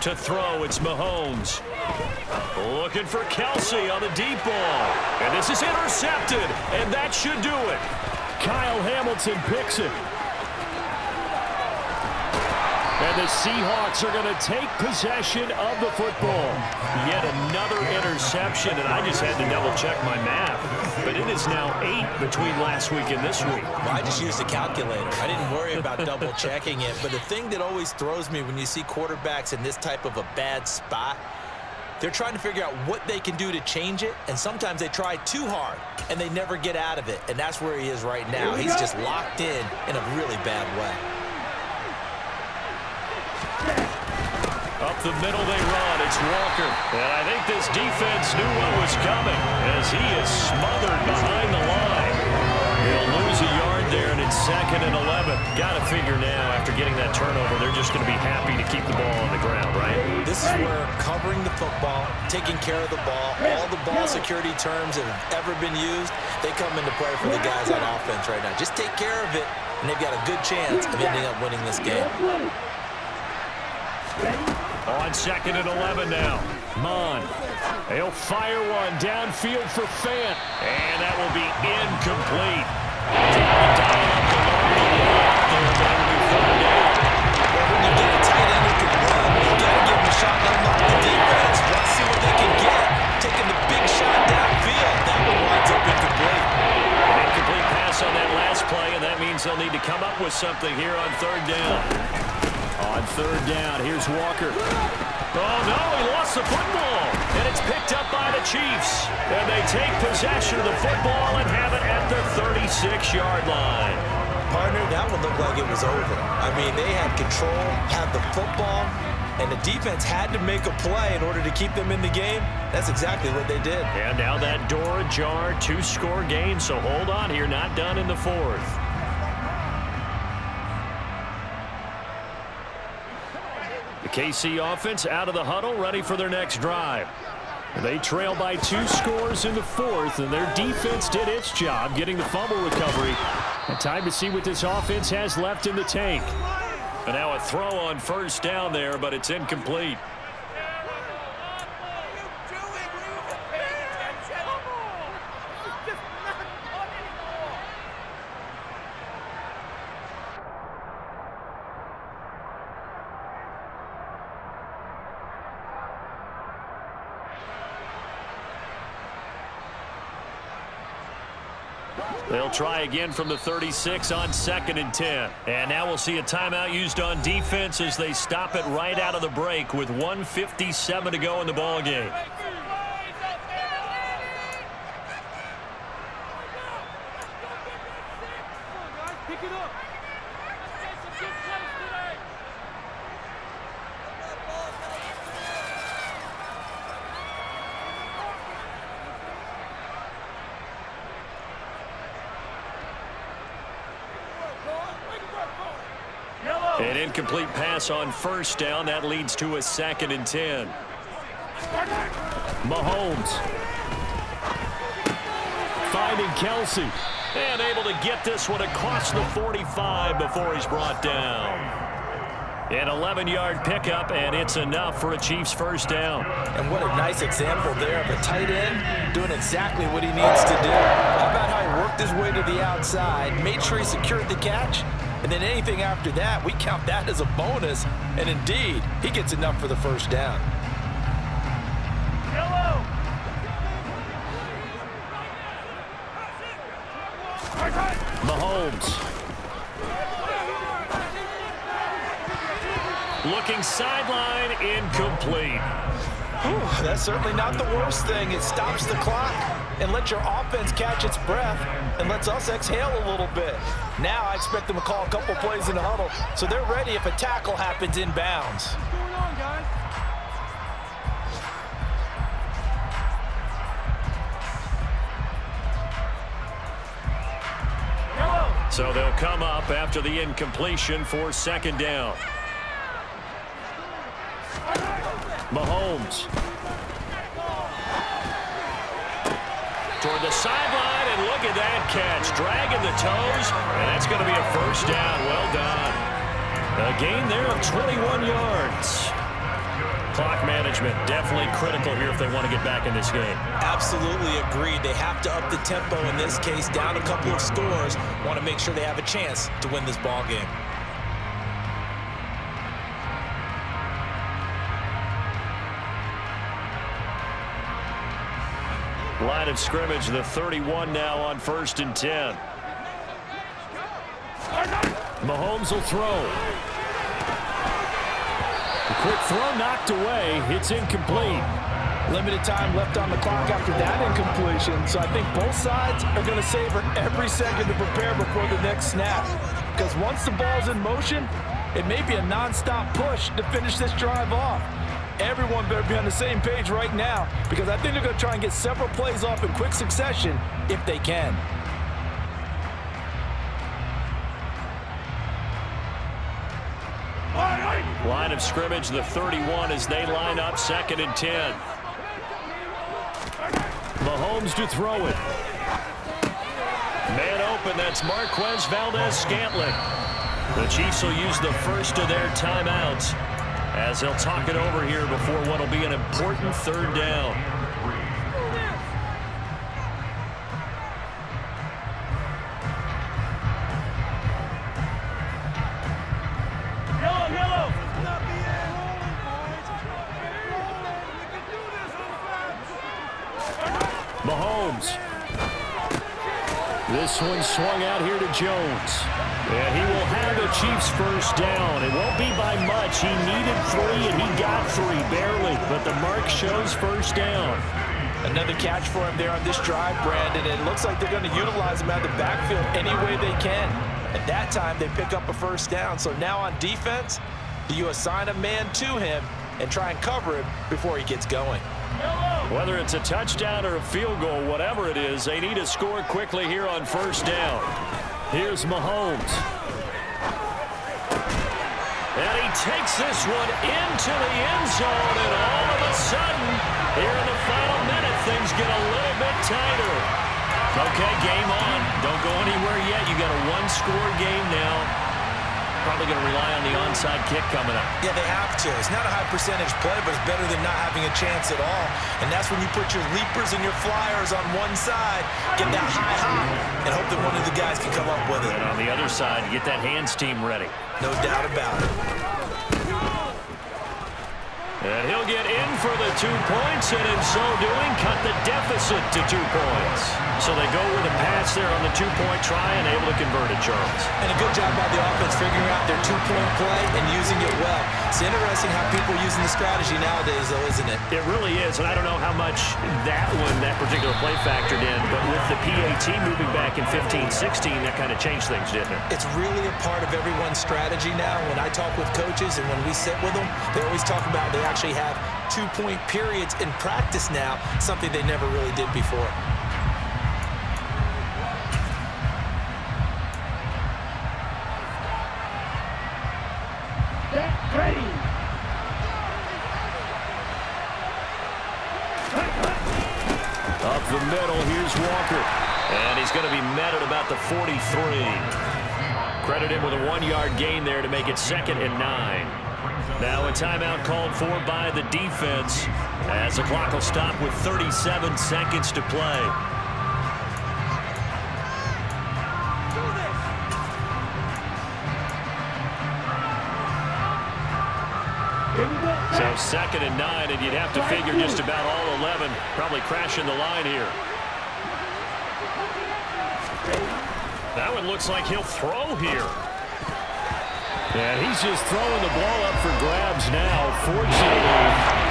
Speaker 1: To throw, it's Mahomes. Looking for Kelsey on the deep ball. And this is intercepted, and that should do it.
Speaker 4: Kyle Hamilton picks it. And the Seahawks are going to take possession of the football.
Speaker 1: Yet another interception, and I just had to double-check my math. But it is now 8 between last week and this week.
Speaker 2: Well, I just used a calculator. I didn't worry about double-checking it. But the thing that always throws me when you see quarterbacks in this type of a bad spot, they're trying to figure out what they can do to change it, and sometimes they try too hard, and they never get out of it. And that's where he is right now. He's just locked in a really bad way.
Speaker 1: Up the middle they run. It's Walker. And I think this defense knew what was coming as he is smothered behind the line. He'll lose a yard there, and it's 2nd and 11. Got to figure now, after getting that turnover, they're just going to be happy to keep the ball on the ground, right?
Speaker 2: This is where covering the football, taking care of the ball, all the ball security terms that have ever been used, they come into play for the guys on offense right now. Just take care of it, and they've got a good chance of ending up winning this game.
Speaker 1: On 2nd and 11 now. Mon. He'll fire one downfield for Fant. And that will be incomplete.
Speaker 2: When you get a tight end who can run, you got to give him a shot to unlock the defense. Let's see what they can get. Taking the big shot downfield. That one winds up incomplete.
Speaker 1: An incomplete pass on that last play, and that means they'll need to come up with something here on 3rd down.
Speaker 4: On 3rd down, here's Walker.
Speaker 1: Oh, no, he lost the football. And it's picked up by the Chiefs. And they take possession of the football and have it at the 36-yard line.
Speaker 2: Partner, that one looked like it was over. I mean, they had control, had the football, and the defense had to make a play in order to keep them in the game. That's exactly what they did.
Speaker 1: And now that door ajar, 2-score game. So hold on here, not done in the 4th. The KC offense out of the huddle, ready for their next drive. They trail by 2 scores in the 4th, and their defense did its job getting the fumble recovery.
Speaker 4: And time to see what this offense has left in the tank.
Speaker 1: And now a throw on first down there, but it's incomplete. They'll try again from the 36 on 2nd and 10. And now we'll see a timeout used on defense as they stop it right out of the break with 1:57 to go in the ball game. An incomplete pass on first down. That leads to a 2nd and 10.
Speaker 4: Mahomes. Finding Kelsey.
Speaker 1: And able to get this one across the 45 before he's brought down. An 11-yard pickup, and it's enough for a Chiefs first down.
Speaker 2: And what a nice example there of a tight end doing exactly what he needs to do. How about how he worked his way to the outside, made sure he secured the catch, and then anything after that, we count that as a bonus. And indeed, he gets enough for the first down.
Speaker 4: Mahomes.
Speaker 1: Looking sideline, incomplete.
Speaker 2: Whew, that's certainly not the worst thing. It stops the clock and lets your offense catch its breath and lets us exhale a little bit. Now I expect them to call a couple plays in the huddle so they're ready if a tackle happens inbounds.
Speaker 3: What's going on, guys?
Speaker 1: So they'll come up after the incompletion for 2nd down.
Speaker 4: Mahomes.
Speaker 1: Toward the sideline, and look at that catch. Dragging the toes, and that's going to be a first down. Well done. A gain there of 21 yards. Clock management definitely critical here if they want to get back in this game.
Speaker 2: Absolutely agreed. They have to up the tempo in this case, down a couple of scores. Want to make sure they have a chance to win this ball game.
Speaker 1: Line of scrimmage, the 31 now on 1st and 10.
Speaker 4: Mahomes will throw. The quick throw knocked away. It's incomplete.
Speaker 2: Limited time left on the clock after that incompletion, so I think both sides are going to savor every second to prepare before the next snap. Because once the ball's in motion, it may be a non-stop push to finish this drive off. Everyone better be on the same page right now because I think they're going to try and get several plays off in quick succession if they can.
Speaker 1: Line of scrimmage, the 31 as they line up 2nd and 10.
Speaker 4: Mahomes to throw it.
Speaker 1: Man open, that's Marquez Valdez-Scantling. The Chiefs will use the first of their timeouts as they'll talk it over here before what will be an important 3rd down.
Speaker 4: Mahomes. This one swung out here to Jones. And he will have a Chiefs first down. It won't be by much. He needed 3, and he got 3, barely. But the mark shows first down.
Speaker 2: Another catch for him there on this drive, Brandon. And it looks like they're going to utilize him out of the backfield any way they can. At that time, they pick up a first down. So now on defense, do you assign a man to him and try and cover him before he gets going?
Speaker 1: Whether it's a touchdown or a field goal, whatever it is, they need to score quickly here on first down.
Speaker 4: Here's Mahomes.
Speaker 1: And he takes this one into the end zone, and all of a sudden, here in the final minute, things get a little bit tighter. Okay, game on. Don't go anywhere yet. You got a one-score game now. Probably going to rely on the onside kick coming up.
Speaker 2: Yeah, they have to. It's not a high percentage play, but it's better than not having a chance at all. And that's when you put your leapers and your flyers on one side, get that high hop, and hope that one of the guys can come up with it.
Speaker 1: And on the other side, get that hands team ready.
Speaker 2: No doubt about it.
Speaker 1: And he'll get in for the 2 points, and in so doing, cut the deficit to 2 points. So they go with a pass there on the 2-point try and able to convert it, Charles.
Speaker 2: And a good job by the offense figuring out their 2-point play and using it well. It's interesting how people are using the strategy nowadays, though, isn't it?
Speaker 1: It really is, and I don't know how much that particular play factored in, but with the PAT moving back in 15-16, that kind of changed things, didn't it?
Speaker 2: It's really a part of everyone's strategy now. When I talk with coaches and when we sit with them, they always talk about they actually have 2-point periods in practice now, something they never really did before.
Speaker 3: Ready.
Speaker 1: Up the middle, here's Walker. And he's going to be met at about the 43. Credit him with a 1-yard gain there to make it 2nd and 9. Now a timeout called for by the defense as the clock will stop with 37 seconds to play. So 2nd and 9, and you'd have to figure just about all 11 probably crashing the line here. That one looks like he'll throw here.
Speaker 4: And he's just throwing the ball up for grabs now. Fortunately,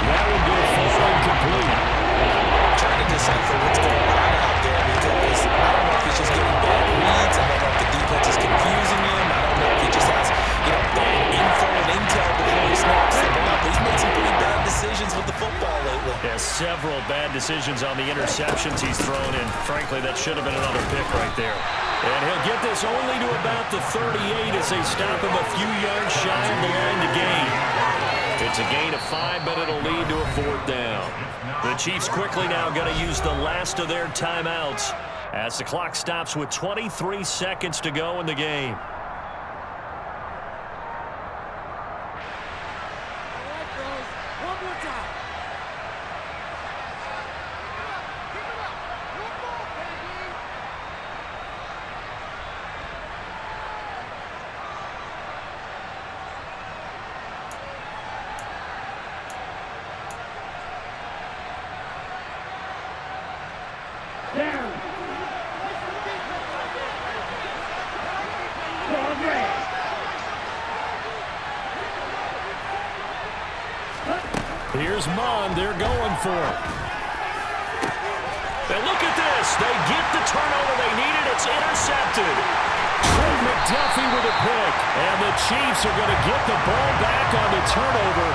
Speaker 4: that would go far incomplete.
Speaker 2: Trying to decipher what's going on out there because I don't know if he's just getting bad reads. I don't know if the defense is confusing him. I don't know if he just has, bad info and intel before he snaps the ball. But he's made some pretty bad decisions with the football lately.
Speaker 1: Yeah, several bad decisions on the interceptions he's thrown in. Frankly, that should have been another pick right there. And he'll get this only to about the 38 as they stop him a few yards shy of the line to gain. It's a gain of 5, but it'll lead to a 4th down. The Chiefs quickly now going to use the last of their timeouts as the clock stops with 23 seconds to go in the game.
Speaker 3: Down. Progress.
Speaker 4: Here's Mond. They're going for it.
Speaker 1: And look at this. They get the turnover they needed. It's intercepted.
Speaker 4: Trey McDuffie with a pick. And the Chiefs are going to get the ball back on the turnover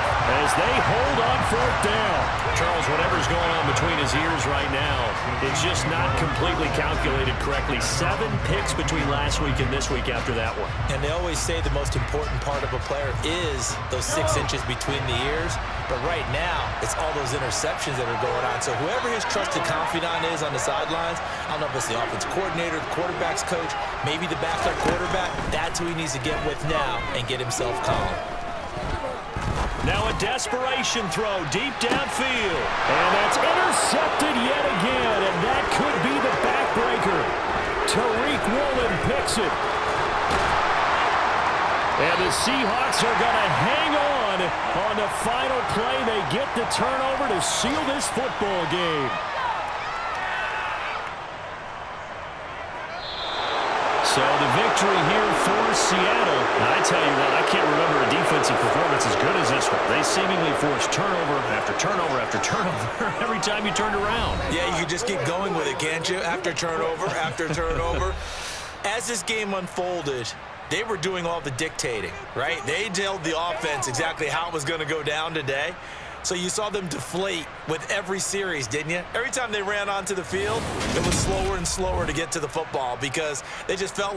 Speaker 4: as they hold on 4th down.
Speaker 1: Charles, whatever's going on between his ears right now, it's just not completely calculated correctly. 7 picks between last week and this week after that one.
Speaker 2: And they always say the most important part of a player is those 6 inches between the ears. But right now, it's all those interceptions that are going on. So whoever his trusted confidant is on the sidelines, I don't know if it's the offense coordinator, the quarterback's coach, maybe the backup quarterback, that's who he needs to get with now and get himself calm.
Speaker 1: Now a desperation throw deep downfield.
Speaker 4: And that's intercepted yet again, and that could be the backbreaker. Tariq Woolen picks it. And the Seahawks are going to hang on the final play. They get the turnover to seal this football game.
Speaker 1: So the victory here for Seattle. And I tell you what, I can't remember a defensive performance as good as this one. They seemingly forced turnover after turnover after turnover every time you turned around.
Speaker 2: Yeah, you can just keep going with it, can't you? After turnover, after turnover. As this game unfolded, they were doing all the dictating, right? They told the offense exactly how it was going to go down today. So you saw them deflate with every series, didn't you? Every time they ran onto the field, it was slower and slower to get to the football because they just felt